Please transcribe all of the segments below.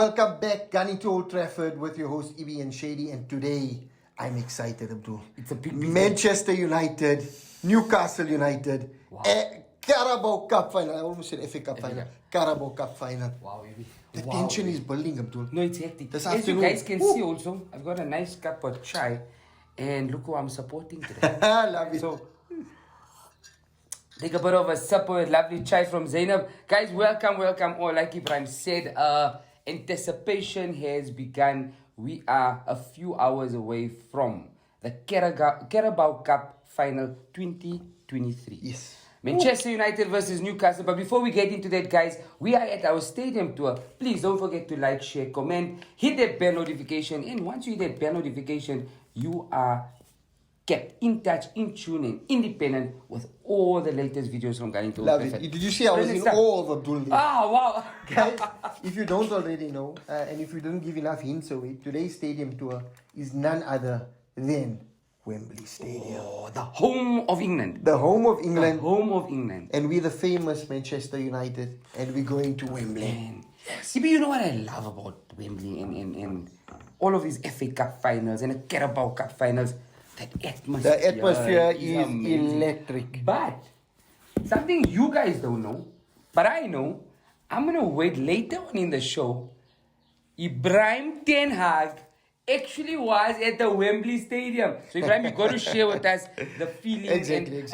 Welcome back, gunning to Old Trafford with your host Ibi and Shady, and today I'm excited, Abdul. It's a big Manchester United, Newcastle United, Wow. Carabao Cup final. I almost said FA Cup final. Carabao Cup final. Wow, Ibi. The tension is building, Abdul. No, it's hectic. This As you afternoon. guys can see also, I've got a nice cup of chai, and look who I'm supporting today. Love it. So, take a bit of a sip of lovely chai from Zainab. Guys, welcome all. Like Ibrahim said, anticipation has begun. We are a few hours away from the Carabao Cup final 2023. Yes. Manchester United versus Newcastle. But before we get into that, guys, we are at our stadium tour. Please don't forget to like, share, comment, hit that bell notification. And once you hit that bell notification, you are kept in touch, in tune, and independent with all the latest videos from Gunning to Old Love Trafford. it. Did you see I was in awe of Abdul there? Ah, wow. Guys, if you don't already know, and if you didn't give enough hints away, today's stadium tour is none other than Wembley Stadium. Oh, the home of England. The home of England. The home of England. And we're the famous Manchester United, and we're going to Wembley. Man. See, but you know what I love about Wembley and all of these FA Cup finals and the Carabao Cup finals? That atmosphere. The atmosphere is amazing. electric. But something you guys don't know, but I know, I'm going to wait later on in the show. Ibrahim Ten Hag actually was at the Wembley Stadium. So Ibrahim, you got to share with us the feeling. Exactly.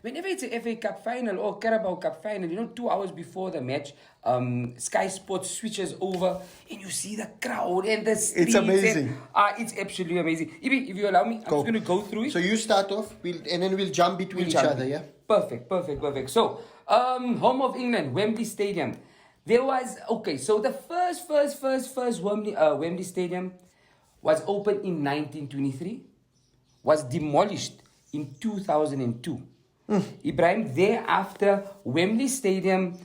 Whenever it's a FA Cup final or Carabao Cup final, 2 hours before the match, Sky Sports switches over and you see the crowd and the streets. It's amazing. It's absolutely amazing. Ibi, if you allow me, I'm just going to go through it. So you start off, and then we'll jump between each other, yeah? Perfect. So, home of England, Wembley Stadium. There was, so the first Wembley Stadium was opened in 1923, was demolished in 2002. Ibrahim, thereafter, Wembley Stadium,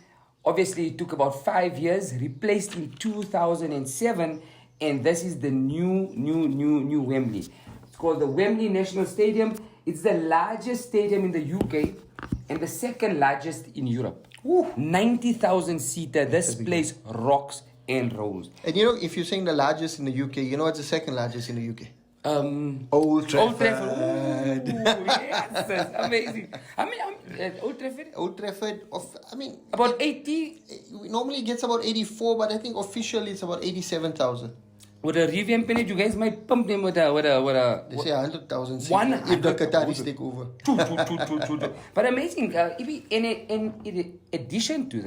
obviously it took about 5 years, replaced in 2007, and this is the new Wembley. It's called the Wembley National Stadium. It's the largest stadium in the UK and the second largest in Europe. 90,000 seater. This place rocks and rolls. And if you're saying the largest in the UK, you know what's the second largest in the UK? Old Old Trafford. Trafford. Ooh, yes, that's amazing. Old Trafford? Old Trafford, About 80? normally gets about 84, but I think officially it's about 87,000. With a revamp in it, you guys might pump them with a They say 100,000 seats 100,000. if the Qataris take over. True. But amazing. In addition to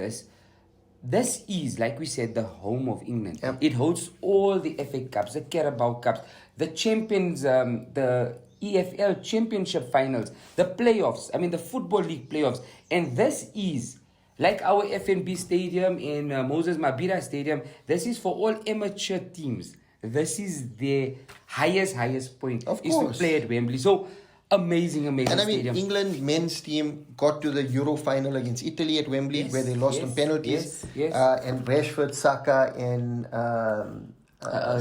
this is, like we said, the home of England. Yep. It hosts all the FA Cups, the Carabao Cups, the Champions, the EFL Championship finals, the playoffs, the Football League playoffs. And this is, like our FNB Stadium in Moses Mabhida Stadium, this is for all amateur teams. This is the highest point Of is course. to play at Wembley. So, amazing And stadium. England men's team got to the Euro final against Italy at Wembley, Yes, where they lost on penalties. yes. And Rashford, Saka, and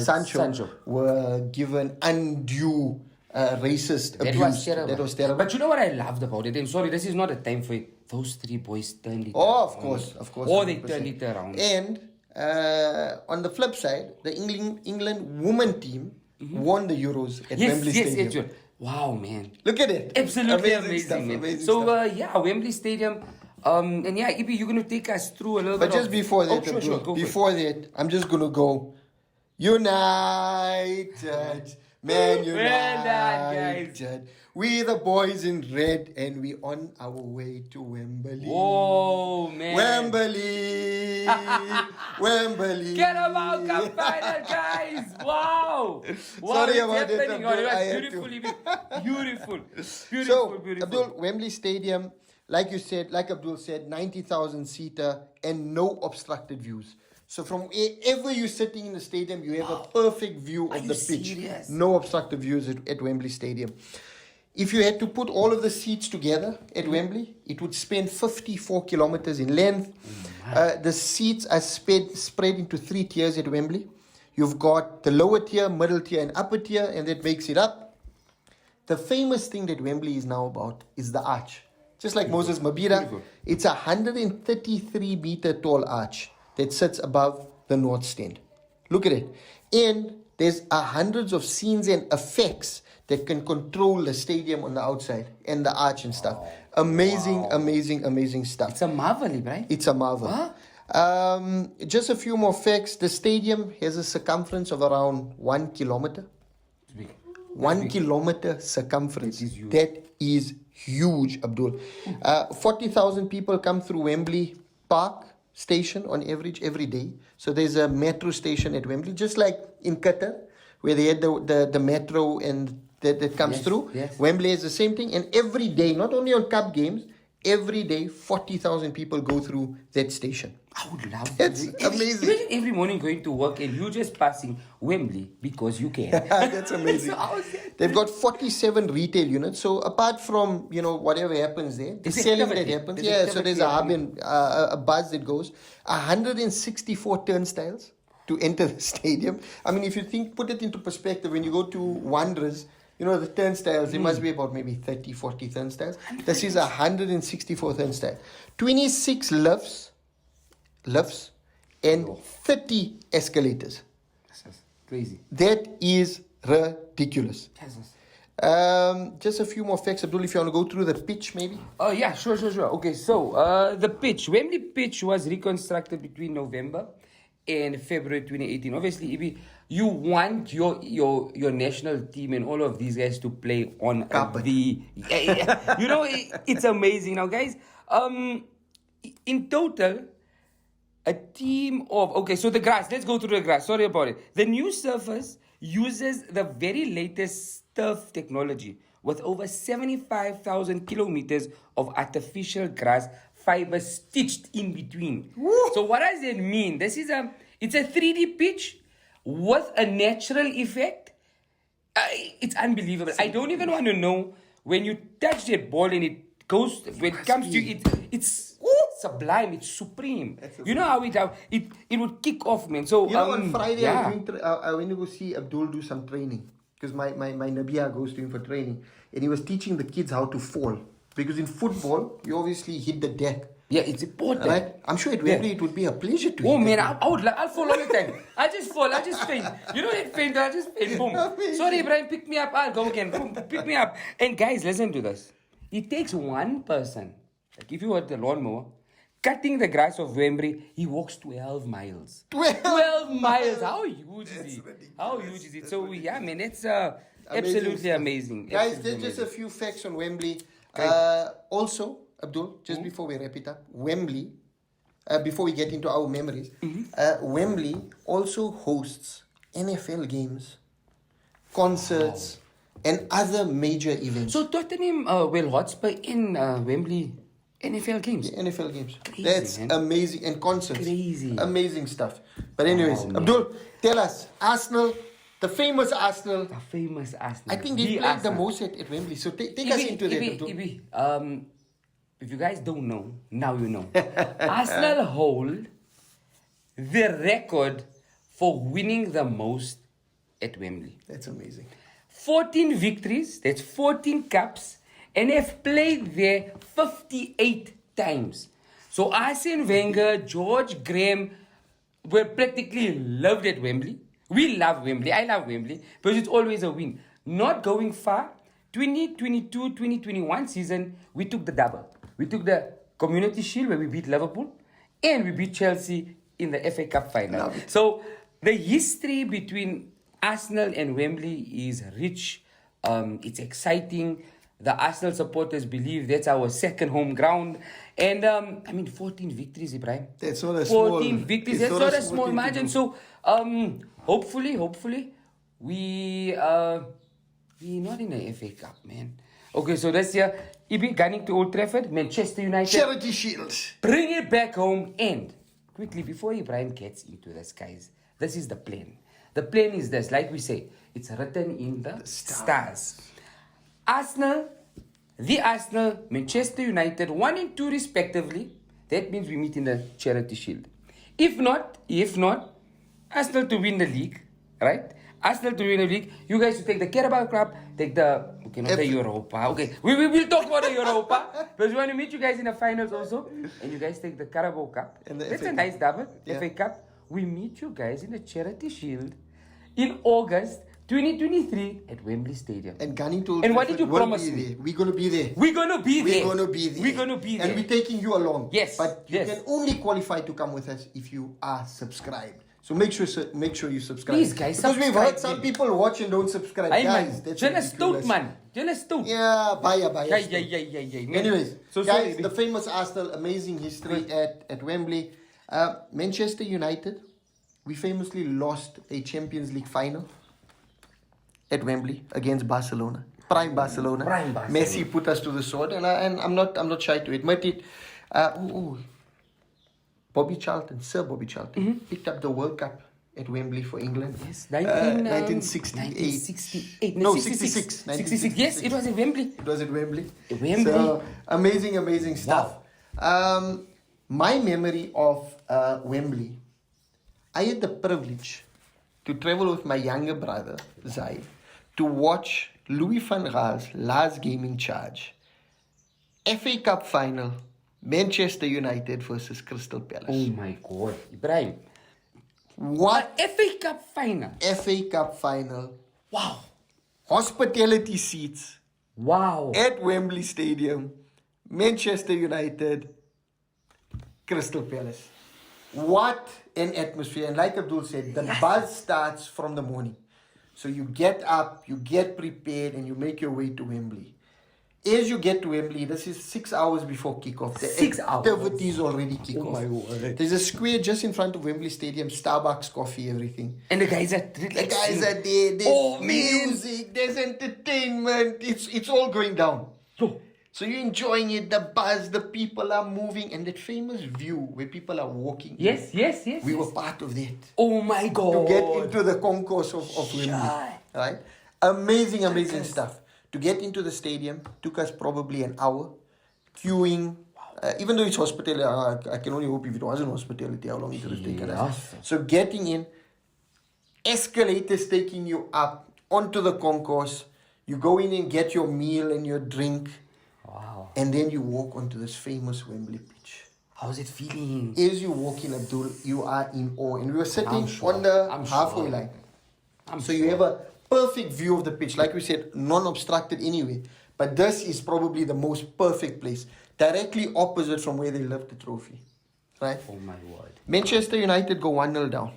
Sancho were given undue racist That abuse. was terrible. That was terrible. But you know what I loved about it? And sorry, this is not a time for it. Those three boys turned it Oh, around. of course. Or they 100%. turned it around. And on the flip side, the England women team won the Euros at Wembley Stadium. Yes. Wow, man. Look at it. Absolutely amazing stuff, man. amazing So, stuff. Wembley Stadium. And yeah, Ibi, you're going to take us through a little bit But just before that, sure, go before that, I'm just going to go United. Man United. We the boys in red, and we on our way to Wembley. Whoa, man. Wembley. Wembley. Carabao Cup final, guys. Wow. Sorry about that, happening? Abdul. It I was had beautiful, to. Ibi. Beautiful. So, Abdul, Wembley Stadium, like Abdul said, 90,000 seater and no obstructed views. So from wherever you're sitting in the stadium, you have a perfect view of you the pitch. serious? No obstructive views at Wembley Stadium. If you had to put all of the seats together at Wembley, it would span 54 kilometers in length. The seats are spread into 3 tiers at Wembley. You've got the lower tier, middle tier, and upper tier, and that makes it up. The famous thing that Wembley is now about is the arch. Just like Moses Mabhida, it's a 133 meter tall arch that sits above the north stand. Look at it. And there's hundreds of scenes and effects that can control the stadium on the outside and the arch and stuff. Amazing stuff. It's a marvel, right? It's a marvel. Huh? Just a few more facts. The stadium has a circumference of around 1 kilometer. It's big. 1 kilometer circumference. That is huge. That is huge, Abdul. 40,000 people come through Wembley Park station on average every day. So there's a metro station at Wembley, just like in Qatar, where they had the metro and that comes through. Yes. Wembley is the same thing. And every day, not only on cup games, every day 40,000 people go through that station. I would love That's to. amazing. Imagine every morning going to work and you just passing Wembley because you can. That's amazing. They've got 47 retail units. So apart from, whatever happens there, the There's selling activity. that happens. There's So there's activity a hub happening. and a buzz that goes. 164 turnstiles to enter the stadium. I mean, if you put it into perspective, when you go to Wanderers, the turnstiles, there must be about maybe 30, 40 turnstiles. This is 164 turnstiles. 26 lifts, and 30 escalators. That's crazy. That is ridiculous. Jesus. Just a few more facts, Abdul, if you want to go through the pitch, maybe. Oh, yeah, sure. Okay, so the pitch. Wembley pitch was reconstructed between November and February 2018. Obviously, Ibi, you want your national team and all of these guys to play on Carpet. it's amazing. Now, guys, in total, a team of... Okay, so the grass. Let's go through the grass. Sorry about it. The new surface uses the very latest turf technology with over 75,000 kilometers of artificial grass fiber stitched in between. Woo! So what does that mean? It's a 3D pitch with a natural effect. It's unbelievable. I don't even want to know when you touch that ball and it goes, when it comes to you, it's sublime, it's supreme. You know how it would kick off, man. So on Friday, yeah. I went to go see Abdul do some training because my Nabia goes to him for training, and he was teaching the kids how to fall. Because in football, you obviously hit the deck. Yeah, it's important. Right? I'm sure at Wembley it would be a pleasure to Oh hit man, the deck. I'll fall all the time. I just fall, I just faint. You know that faint, I just faint. Boom. Amazing. Sorry, Brian, pick me up. I'll go again. Boom, pick me up. And guys, listen to this. It takes one person, like if you were the lawnmower, cutting the grass of Wembley, he walks 12 miles. 12 miles. How huge is he? How huge is it? So yeah, man, it's absolutely amazing. Guys, Absolutely there's just a amazing. few facts on Wembley. Also, Abdul, just before we wrap it up, Wembley, before we get into our memories, Wembley also hosts NFL games, concerts, and other major events. So Tottenham will Hotspur in Wembley NFL games. NFL games. Crazy, That's man. amazing. And concerts. Crazy. Amazing stuff. But anyways, man. Abdul, tell us, Arsenal, the famous Arsenal. The famous Arsenal. I think they played the most at Wembley. So take us into that, Abdul. If you guys don't know, now you know. Arsenal hold the record for winning the most at Wembley. That's amazing. 14 victories, that's 14 cups, and have played there 58 times. So Arsene Wenger, George Graham were practically loved at Wembley. We love Wembley. I love Wembley because it's always a win. Not going far. 2022-2021 season, we took the double. We took the Community Shield where we beat Liverpool and we beat Chelsea in the FA Cup final. So the history between Arsenal and Wembley is rich. It's exciting. The Arsenal supporters believe that's our second home ground. And 14 victories, Ibrahim. That's not a 14 small, victories. it's That's not not a a small small thing to margin. do. So hopefully we're not in the FA Cup, man. Okay, so this year, Ibi gunning to Old Trafford, Manchester United. Charity Shield. Bring it back home. And quickly, before Ibrahim gets into this, guys, this is the plan. The plan is this, like we say, it's written in the stars. Arsenal, Manchester United, 1 and 2 respectively. That means we meet in the Charity Shield. If not, Arsenal to win the league, right? Arsenal to win the league. You guys to take the Carabao Cup, take the not the Europa. Okay, we will talk about the Europa because we want to meet you guys in the finals also, and you guys take the Carabao Cup. And the That's FA a nice double. Yeah. FA Cup. we meet you guys in the Charity Shield in August 2023 at Wembley Stadium. And gunning to Old And what did Trafford you will promise be me? there. We're going to be there. We're gonna be there. We're going to be there. We're gonna be there. And we're taking you along. Yes, But you yes. can only qualify to come with us if you are subscribed. So make sure you subscribe. Please, guys, because we've subscribe, heard some man. people watch and don't subscribe. Hey, Guys, man. that's Jealous ridiculous. stout, man. Jealous stout. Yeah, baya. Yeah. Anyways, So guys, sorry. the famous Arsenal, amazing history at Wembley. Manchester United, we famously lost a Champions League final at Wembley against Barcelona. Prime Barcelona. Messi put us to the sword, and I'm not shy to admit it. Sir Bobby Charlton, picked up the World Cup at Wembley for England. Yes, 1968. No, 66. 66. Yes, it was at Wembley. It was at Wembley. Wembley. So, amazing stuff. My memory of Wembley, I had the privilege to travel with my younger brother, Zaid, to watch Louis van Gaal's last game in charge. FA Cup final, Manchester United versus Crystal Palace. Oh my God, Ibrahim. What? FA Cup final. FA Cup final. Wow. Hospitality seats Wow. at Wembley Stadium. Manchester United, Crystal Palace. What an atmosphere. And like Abdul said, the buzz starts from the morning. So you get up, you get prepared, and you make your way to Wembley. As you get to Wembley, this is 6 hours before kickoff. The 6 hours. activities already kick off. Oh my word. There's a square just in front of Wembley Stadium, Starbucks, coffee, everything. And the guys are The guys are there. There's music, there's entertainment. It's all going down. Yo. So you're enjoying it, the buzz, the people are moving, and that famous view where people are walking. Yes. We were part of that. Oh my God. To get into the concourse of Wembley. Right? Amazing stuff. To get into the stadium took us probably an hour. Queuing. Even though it's hospitality, I can only hope if it wasn't hospitality, how long it would have taken us. So getting in, escalators taking you up onto the concourse. You go in and get your meal and your drink. Wow. And then you walk onto this famous Wembley pitch. How's it feeling? As you walk in, Abdul, you are in awe. And we were sitting on the halfway line. So you have a perfect view of the pitch. Like we said, non-obstructed anyway. But this is probably the most perfect place. Directly opposite from where they left the trophy. Right? Oh my word. Manchester United go 1-0 down.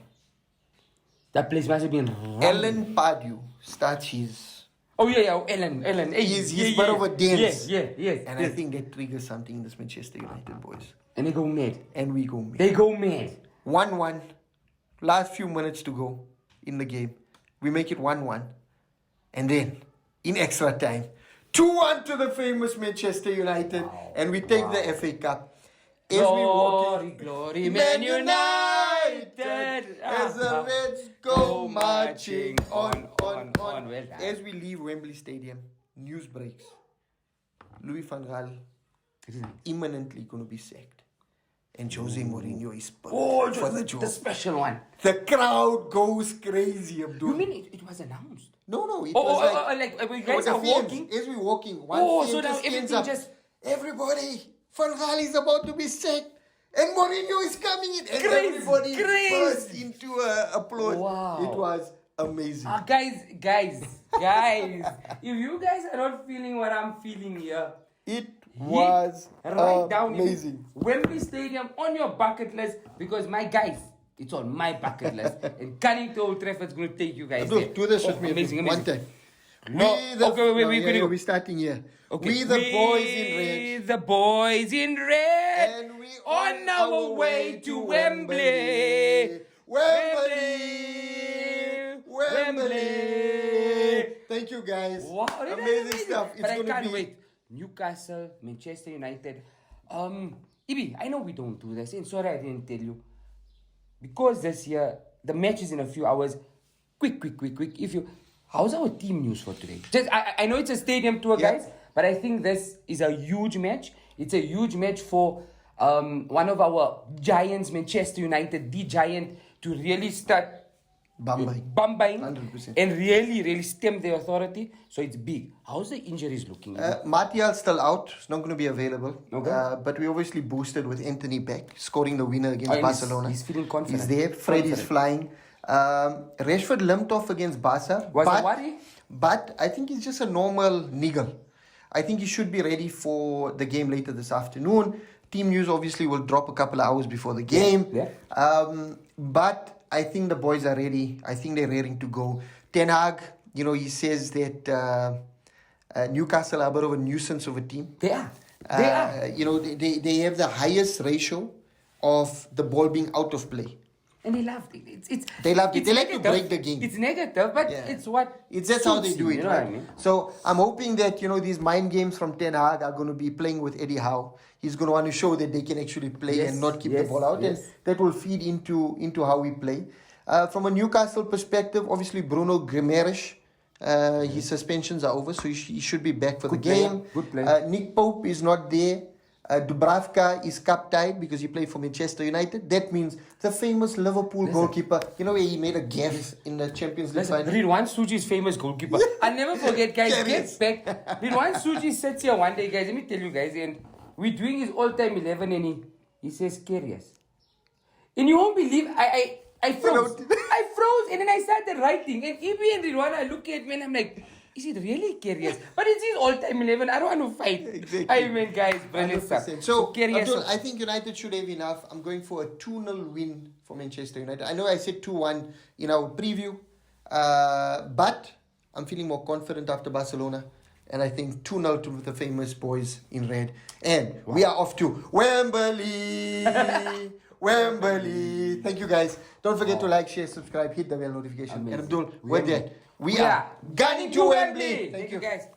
That place must have been Alan Pardew starts his... Oh yeah, Ellen. Hey, He's bit of a dance. Yes. And I think that triggers something in this Manchester United boys. And they go mad. And we go mad. They go mad. 1-1. Last few minutes to go in the game. We make it 1-1. And then, in extra time, 2-1 to the famous Manchester United. Wow. And we take the FA Cup. As Glory, Man United. As the Reds go marching on. Well done. As we leave Wembley Stadium, news breaks. Louis van Gaal imminently going to be sacked. And Jose Mourinho is put for the job. The special one. The crowd goes crazy, Abdul. You mean it was announced? No. It was like we guys are fans, walking. as we walking, So now everything just... Everybody, Van Gaal is about to be sacked. And Mourinho is coming in. And everybody burst into applause. Wow. It was amazing. Guys. If you guys are not feeling what I'm feeling here, It was right down amazing. Wembley Stadium on your bucket list, because my guys, it's on my bucket list. And coming to Old Trafford is going to take you guys there. Do this with me. Amazing. One time. We're starting here. Okay. We the boys in red. The boys in red. And we on our way to Wembley. Wembley. Thank you guys. Wow, amazing stuff. It's But I going to can't be... wait. Newcastle, Manchester United. Ibi, I know we don't do this, and sorry I didn't tell you. Because this year, the match is in a few hours. Quick. How's our team news for today? I know it's a stadium tour, guys, but I think this is a huge match. It's a huge match for one of our giants, Manchester United, the giant, to really start Bambai. 100%. And really stem their authority. So it's big. How's the injuries looking? Martial's still out. It's not going to be available. Okay. But we obviously boosted with Anthony back, scoring the winner against and Barcelona. He's feeling confident. He's there. Fred is flying. Rashford limped off against Barca. Was a worry? But I think it's just a normal niggle. I think he should be ready for the game later this afternoon. Team news obviously will drop a couple of hours before the game. Yeah. But I think the boys are ready. I think they're ready to go. Ten Hag, he says that Newcastle are a bit of a nuisance of a team. They are. They have the highest ratio of the ball being out of play. And they loved it. They loved it. They like to break the game. It's negative, but it's what. That's how they do it, you know right? what I mean? So I'm hoping that these mind games from Ten Hag are going to be playing with Eddie Howe. He's going to want to show that they can actually play and not keep the ball out, and that will feed into how we play. From a Newcastle perspective, obviously Bruno Guimaraes, his suspensions are over, so he should be back for the game. Good player. Nick Pope is not there. Dubravka is cup-tied because he played for Manchester United. That means the famous Liverpool goalkeeper, where he made a gaffe in the Champions League final. Ridwan Suji's famous goalkeeper. I'll never forget, guys. Get back. Ridwan Suji sits here one day, guys. Let me tell you guys, and we're doing his all-time 11, and he says, "Curious." And you won't believe, I froze. I froze, and then I started writing. And Ibi and Ridwan are looking at me, and I'm like, is it really curious? But it's his all-time 11. I don't want to fight. Exactly. I mean, guys, brilliant stuff. So, curious. Abdul, I think United should have enough. I'm going for a 2-0 win for Manchester United. I know I said 2-1 in our preview, but I'm feeling more confident after Barcelona. And I think 2-0 to the famous boys in red. And we are off to Wembley. Wembley. Thank you, guys. Don't forget to like, share, subscribe, hit the bell notification. Amazing. And Abdul, with that, we are gunning to Wembley. Thank you, guys.